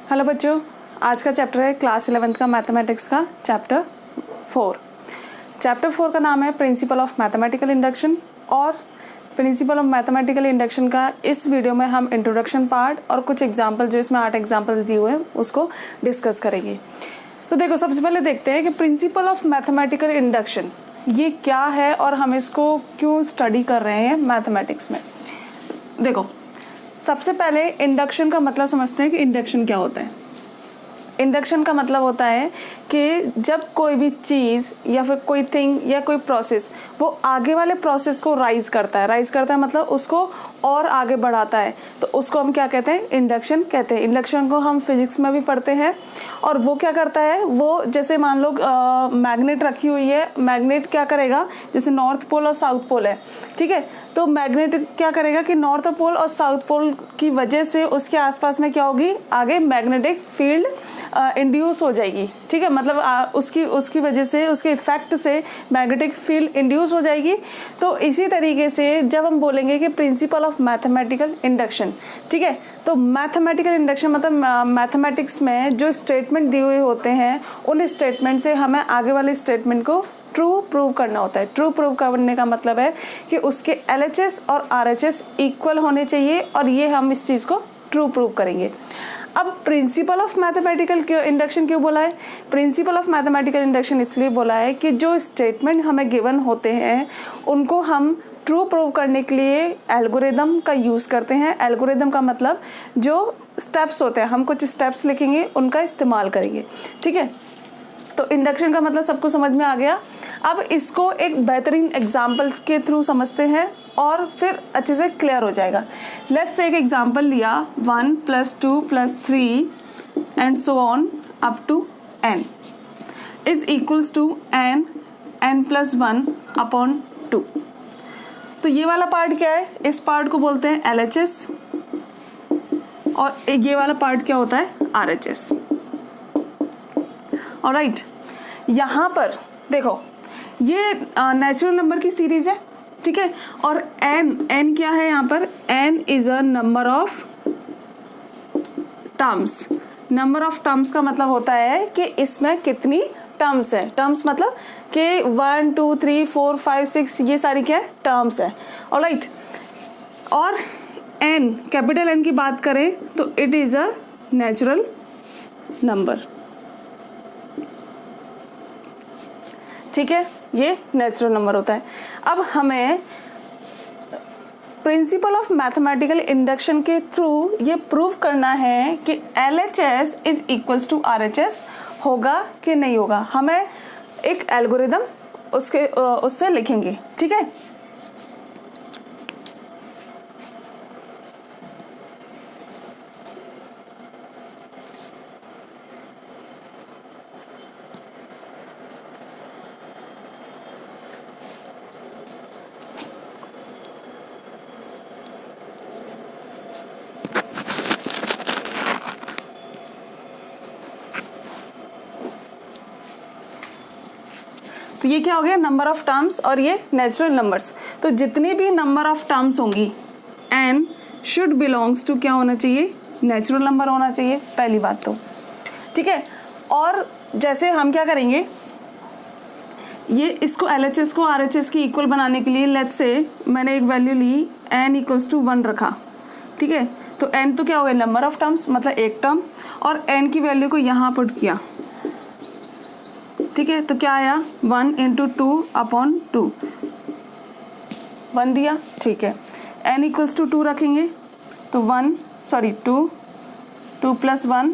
Hello बच्चों, आज का चैप्टर है क्लास 11th का मैथमेटिक्स का चैप्टर 4। चैप्टर 4 का नाम है प्रिंसिपल ऑफ मैथमेटिकल इंडक्शन। और प्रिंसिपल ऑफ मैथमेटिकल इंडक्शन का इस वीडियो में हम इंट्रोडक्शन पार्ट और कुछ एग्जाम्पल, जो इसमें 8 एग्जाम्पल दिए हुए हैं, उसको डिस्कस करेंगे। तो देखो, सबसे पहले देखते हैं कि प्रिंसिपल ऑफ मैथमेटिकल इंडक्शन ये क्या है और हम इसको क्यों स्टडी कर रहे हैं मैथमेटिक्स में। देखो, सबसे पहले इंडक्शन का मतलब समझते हैं कि इंडक्शन क्या होता है। इंडक्शन का मतलब होता है कि जब कोई भी चीज़ या फिर कोई थिंग या कोई प्रोसेस वो आगे वाले प्रोसेस को राइज करता है मतलब उसको और आगे बढ़ाता है, तो उसको हम क्या कहते हैं, इंडक्शन कहते हैं। इंडक्शन को हम फिजिक्स में भी पढ़ते हैं। और वो क्या करता है, वो जैसे मान लो मैग्नेट रखी हुई है, मैग्नेट क्या करेगा, जैसे नॉर्थ पोल और साउथ पोल है, ठीक है। तो मैग्नेट क्या करेगा कि नॉर्थ पोल और साउथ पोल की वजह से उसके आसपास में क्या होगी, आगे मैग्नेटिक फील्ड इंड्यूस हो जाएगी, ठीक है। मतलब उसकी वजह से, उसके इफेक्ट से मैग्नेटिक फील्ड इंड्यूस हो जाएगी। तो इसी तरीके से जब हम बोलेंगे कि प्रिंसिपल ऑफ मैथमेटिकल इंडक्शन, ठीक है, तो मैथमेटिकल इंडक्शन मतलब मैथमेटिक्स में जो स्टेटमेंट दिए हुए होते हैं, उन स्टेटमेंट से हमें आगे वाले स्टेटमेंट को ट्रू प्रूव करना होता है। ट्रू प्रूव करने का मतलब है कि उसके LHS और RHS इक्वल होने चाहिए, और ये हम इस चीज़ को ट्रू प्रूव करेंगे। अब प्रिंसिपल ऑफ मैथमेटिकल इंडक्शन क्यों बोला है? प्रिंसिपल ऑफ मैथमेटिकल इंडक्शन इसलिए बोला है कि जो स्टेटमेंट हमें गिवन होते हैं उनको हम ट्रू प्रूव करने के लिए एल्गोरिदम का यूज़ करते हैं। एल्गोरिदम का मतलब जो स्टेप्स होते हैं, हम कुछ स्टेप्स लिखेंगे, उनका इस्तेमाल करेंगे, ठीक है। तो इंडक्शन का मतलब सबको समझ में आ गया। अब इसको एक बेहतरीन एग्जाम्पल्स के थ्रू समझते हैं और फिर अच्छे से क्लियर हो जाएगा। लेट्स से एक एग्जाम्पल लिया, 1 + 2 + 3 and so on up to n is equals to n + 1/2। तो ये वाला पार्ट क्या है, इस पार्ट को बोलते हैं LHS, और ये वाला पार्ट क्या होता है, RHS। ऑलराइट, यहाँ पर देखो, ये नेचुरल नंबर की सीरीज है, ठीक है। और n क्या है यहाँ पर, n is a number of terms. Number of terms का मतलब होता है कि इसमें कितनी टर्म्स है। टर्म्स मतलब कि 1 2 3 4 5 6 ये सारी क्या है, टर्म्स है। ऑलराइट, और n, कैपिटल N की बात करें तो it is a natural number, ठीक है, ये नेचुरल नंबर होता है। अब हमें प्रिंसिपल ऑफ मैथमेटिकल इंडक्शन के थ्रू ये प्रूव करना है कि LHS is equals to RHS होगा कि नहीं होगा। हमें एक एल्गोरिदम उससे लिखेंगे, ठीक है। तो ये क्या हो गया, नंबर ऑफ टर्म्स, और ये नेचुरल नंबर्स। तो जितनी भी नंबर ऑफ टर्म्स होंगी, n शुड बिलोंग्स टू क्या होना चाहिए, नेचुरल नंबर होना चाहिए, पहली बात तो, ठीक है। और जैसे हम क्या करेंगे, ये इसको LHS को RHS की इक्वल बनाने के लिए, लेट्स से मैंने एक वैल्यू ली, n = 1 रखा, ठीक है। तो n तो क्या हो गया, नंबर ऑफ टर्म्स मतलब एक टर्म, और n की वैल्यू को यहाँ पुट किया, ठीक है। तो क्या आया, 1 × 2/2, 1 दिया, ठीक है। n = 2 रखेंगे तो 2 2 + 1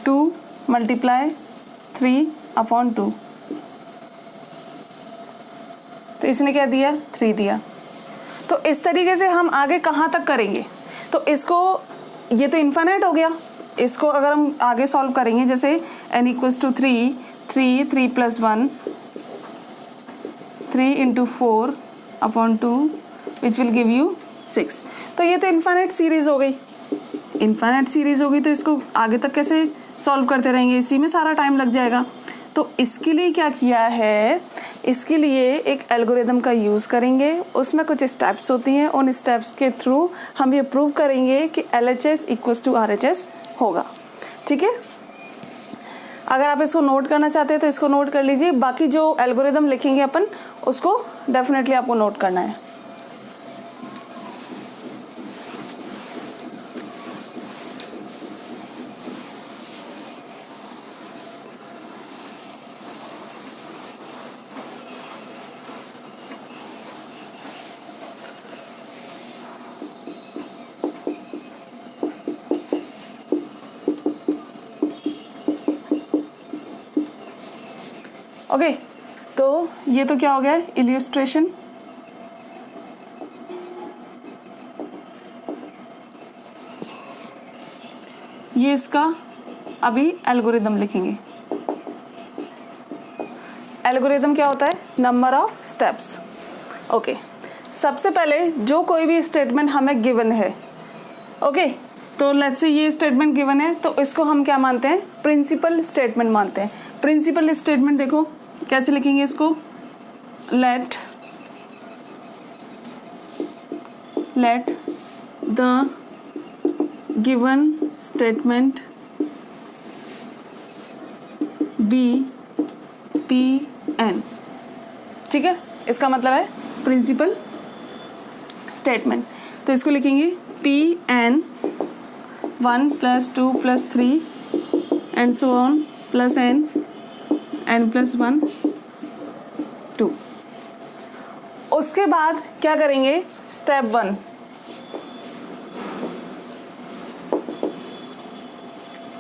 2 × 3/2। तो इसने क्या दिया, 3 दिया। तो इस तरीके से हम आगे कहाँ तक करेंगे, तो इसको, ये तो इन्फिनिट हो गया। इसको अगर हम आगे सॉल्व करेंगे, जैसे n = 3 3 3 + 1 3 × 4/2 which will give you 6। तो ये तो इन्फिनिट सीरीज हो गई। इन्फिनिट सीरीज होगी तो इसको आगे तक कैसे सॉल्व करते रहेंगे, इसी में सारा टाइम लग जाएगा। तो इसके लिए क्या किया है इसके लिए एक एल्गोरिदम का यूज़ करेंगे, उसमें कुछ स्टेप्स होती हैं, उन स्टेप्स के थ्रू हम ये प्रूव करेंगे कि LHS इक्वल्स टू RHS होगा। ठीक है, अगर आप इसको नोट करना चाहते हैं तो इसको नोट कर लीजिए, बाकी जो एल्गोरिदम लिखेंगे अपन उसको डेफिनेटली आपको नोट करना है। ओके, तो ये तो क्या हो गया इल्यूस्ट्रेशन। ये इसका अभी एल्गोरिदम लिखेंगे। एल्गोरिदम क्या होता है? Number of steps. ओके, सबसे पहले जो कोई भी स्टेटमेंट हमें गिवन है, ओके, तो लेट्स से ये स्टेटमेंट गिवन है तो इसको हम क्या मानते हैं? प्रिंसिपल स्टेटमेंट मानते हैं। प्रिंसिपल स्टेटमेंट देखो कैसे लिखेंगे इसको? Let the given statement be P-N। ठीक है, इसका मतलब है प्रिंसिपल स्टेटमेंट। तो इसको लिखेंगे P-N 1 + 2 + 3 and so on plus N + 1 2। उसके बाद क्या करेंगे? Step 1,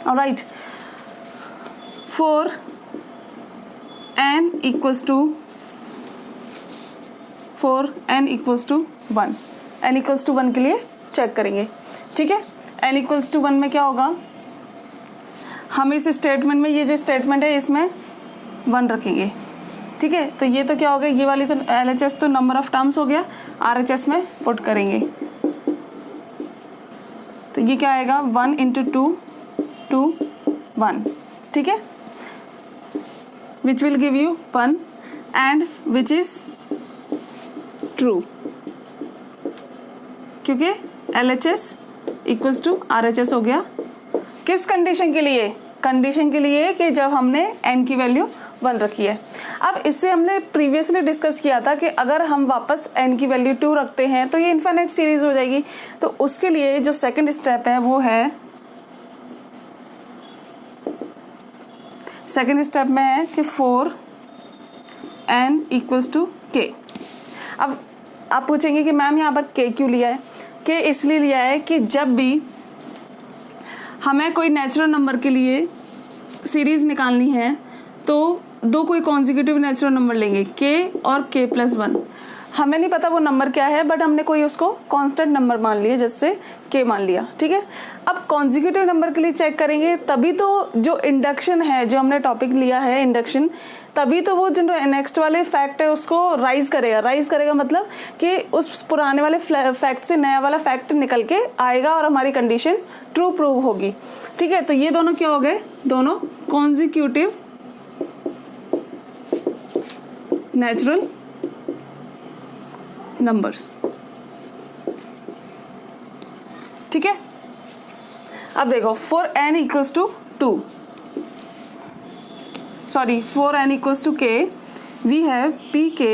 alright, for n equals to 1, n equals to 1 के लिए चेक करेंगे। ठीक है, n इक्वल्स टू 1 में क्या होगा? हम इस स्टेटमेंट में, ये जो स्टेटमेंट है इसमें 1 रखेंगे। ठीक है, तो ये तो क्या हो गया? ये वाली तो LHS तो नंबर ऑफ टर्म्स हो गया, RHS में पुट करेंगे तो ये क्या आएगा? 1 × 2 2 1। ठीक है, which will give you 1 and which is true, क्योंकि LHS इक्वल्स टू RHS हो गया। किस कंडीशन के लिए? कंडीशन के लिए कि जब हमने n की वैल्यू 1 रखी है। अब इससे हमने प्रीवियसली डिस्कस किया था कि अगर हम वापस n की वैल्यू 2 रखते हैं तो ये इन्फिनिट सीरीज हो जाएगी। तो उसके लिए जो सेकंड स्टेप है वो है, सेकंड स्टेप में है कि 4 n = k। अब आप पूछेंगे कि मैम यहाँ पर k क्यों लिया है? k इसलिए लिया है कि जब भी हमें कोई नेचुरल नंबर के लिए सीरीज निकालनी है तो दो कोई कॉन्जिक्यूटिव नेचुरल नंबर लेंगे, k और k + 1। हमें नहीं पता वो नंबर क्या है, बट हमने कोई उसको कांस्टेंट नंबर मान लिया, जैसे k मान लिया। ठीक है, अब कॉन्जिक्यूटिव नंबर के लिए चेक करेंगे, तभी तो जो इंडक्शन है, जो हमने टॉपिक लिया है इंडक्शन, तभी तो वो जो नेक्स्ट वाले फैक्ट है उसको राइज करेगा मतलब कि उस पुराने वाले फैक्ट से नया वाला फैक्ट निकल के आएगा और हमारी कंडीशन ट्रू प्रूव होगी। ठीक है, तो ये दोनों क्या हो गए? दोनों कॉन्जिक्यूटिव नेचुरल नंबर्स। ठीक है, अब देखो for n = 2, sorry for n = k, we have pk,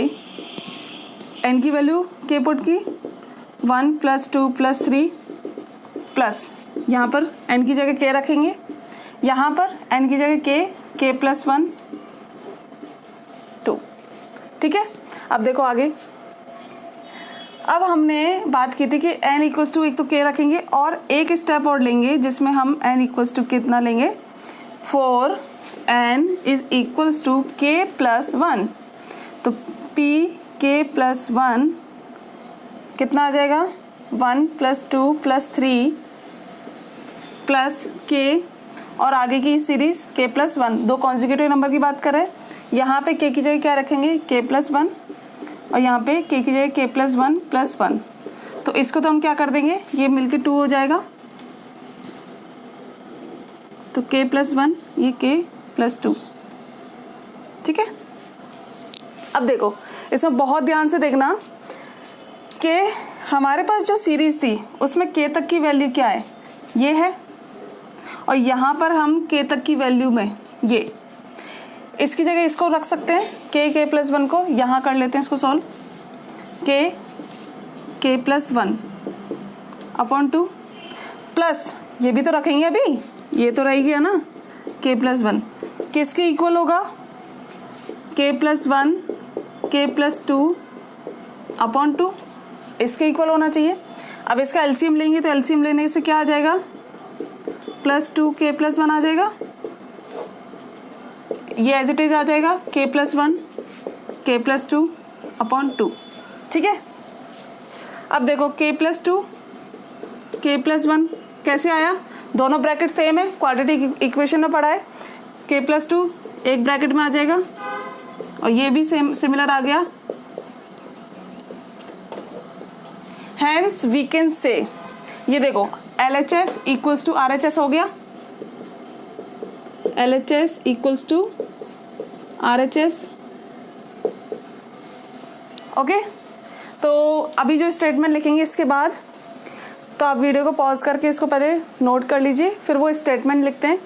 n की वैल्यू k पुट की 1 + 2 + 3 प्लस यहाँ पर n की जगह k रखेंगे, यहाँ पर n की जगह k + 1 2। ठीक है, अब देखो आगे। अब हमने बात की थी कि n = एक तो k रखेंगे और एक स्टेप और लेंगे जिसमें हम n = कितना लेंगे? 4 n = k + 1। तो pk + 1 कितना आ जाएगा? 1 + 2 + 3 प्लस k और आगे की सीरीज k + 1। दो कॉन्जिक्यूटिव नंबर की बात कर रहे हैं। यहाँ पे k की जगह क्या रखेंगे? k + 1 और यहाँ पे k की जगह k + 1 + 1। तो इसको तो हम क्या कर देंगे? ये मिलके 2 हो जाएगा। तो k + 1 ये k + 2। ठीक है, अब देखो इसमें बहुत ध्यान से देखना कि हमारे पास जो सीरीज़ थी उसमें k तक की वैल्यू क्या है, ये है, और यहाँ पर हम k तक की वैल्यू में ये, इसकी जगह इसको रख सकते हैं k+1 को यहाँ कर लेते हैं इसको सॉल्व, k+1 अपॉन 2 प्लस ये भी तो रखेंगे अभी, ये तो रह गया ना k+1, किसके इक्वल होगा k+1 k+2 अपॉन 2, इसके इक्वल होना चाहिए। अब इसका एलसीएम लेंगे तो एलसीएम लेने से क्या आ जाएगा +2k+1 आ जाएगा, ये एज इट इज आ जाएगा k+1 k+2 अपॉन 2, ठीक है। अब देखो k+2 k+1 कैसे आया, दोनों ब्रैकेट सेम है, क्वाड्रेटिक इक्वेशन में पढ़ा है, k+2 एक ब्रैकेट में आ जाएगा और ये भी सेम सिमिलर आ गया। Hence we can say, ये देखो LHS इक्वल्स टू RHS हो गया, LHS equals to RHS, okay. तो अभी जो स्टेटमेंट लिखेंगे इसके बाद, तो आप वीडियो को पॉज करके इसको पहले नोट कर लीजिए, फिर वो स्टेटमेंट लिखते हैं।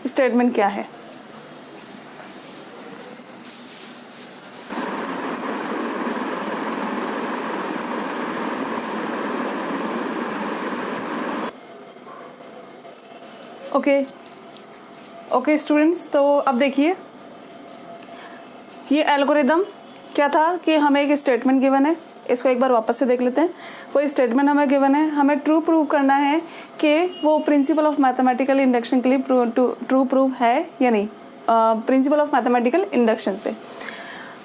स्टेटमेंट क्या है, ओके स्टूडेंट्स, तो अब देखिए ये एल्गोरिदम क्या था कि हमें एक स्टेटमेंट गिवन है, इसको एक बार वापस से देख लेते हैं। कोई स्टेटमेंट हमें गिवन है, हमें ट्रू प्रूव करना है कि वो प्रिंसिपल ऑफ मैथमेटिकल इंडक्शन के लिए ट्रू प्रूव है या नहीं, प्रिंसिपल ऑफ मैथमेटिकल इंडक्शन से,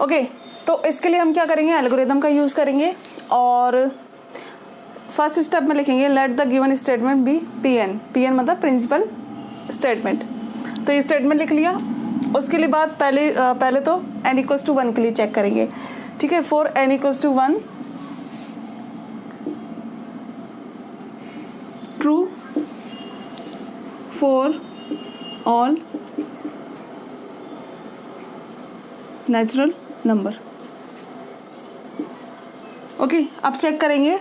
ओके। तो इसके लिए हम क्या करेंगे, एल्गोरिदम का यूज़ करेंगे और फर्स्ट स्टेप में लिखेंगे let the given statement be P N मतलब प्रिंसिपल स्टेटमेंट। तो ये स्टेटमेंट लिख लिया, उसके लिए बाद पहले तो n=1 के लिए चेक करेंगे, ठीक है। For n=1 true for all natural number, okay. अब चेक करेंगे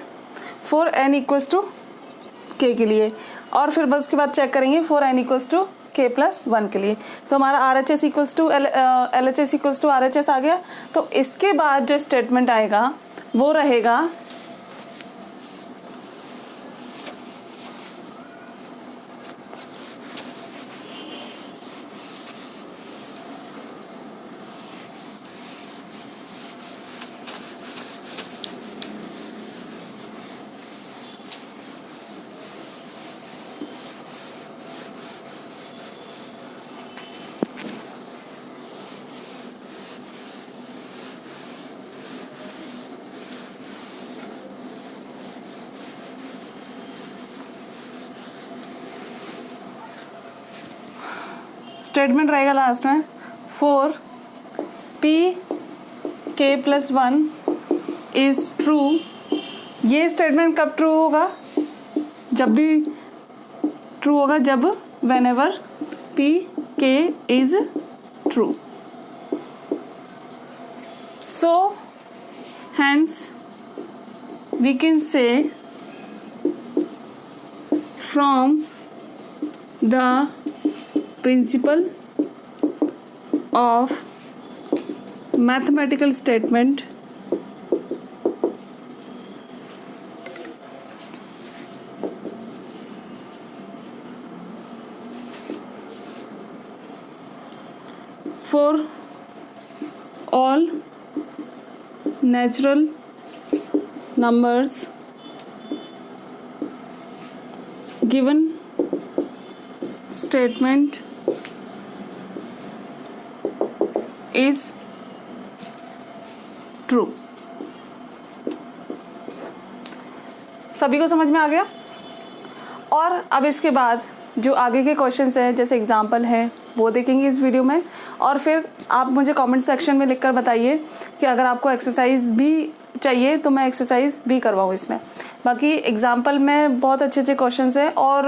फॉर n=k के लिए, और फिर बस उसके बाद चेक करेंगे फॉर n=k+1 के लिए। तो हमारा RHS equals to LHS equals to RHS आ गया। तो इसके बाद जो स्टेटमेंट आएगा वो रहेगा स्टेटमेंट रहेगा लास्ट में फॉर p(k+1) इज ट्रू। ये स्टेटमेंट कब ट्रू होगा, जब भी ट्रू होगा जब whenever p(k) is true. So hence we can say from the principle of mathematical statement for all natural numbers given statement is true। सभी को समझ में आ गया। और अब इसके बाद जो आगे के क्वेश्चंस हैं जैसे एग्जांपल हैं वो देखेंगे इस वीडियो में, और फिर आप मुझे कमेंट सेक्शन में लिखकर बताइए कि अगर आपको एक्सरसाइज भी चाहिए तो मैं एक्सरसाइज भी करवाऊँ इसमें। बाकी एग्जांपल में बहुत अच्छे अच्छे क्वेश्चंस हैं और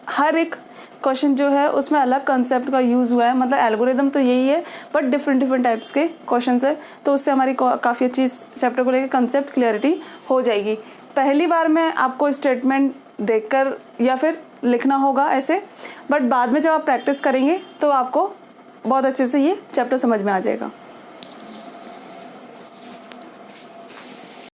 हर एक क्वेश्चन जो है उसमें अलग कंसेप्ट का यूज़ हुआ है, मतलब एल्गोरिदम तो यही है बट डिफरेंट टाइप्स के क्वेश्चन है, तो उससे हमारी काफ़ी अच्छी चैप्टर को लेकर कंसेप्ट क्लियरिटी हो जाएगी। पहली बार में आपको स्टेटमेंट देखकर या फिर लिखना होगा ऐसे, बट बाद में जब आप प्रैक्टिस करेंगे तो आपको बहुत अच्छे से ये चैप्टर समझ में आ जाएगा।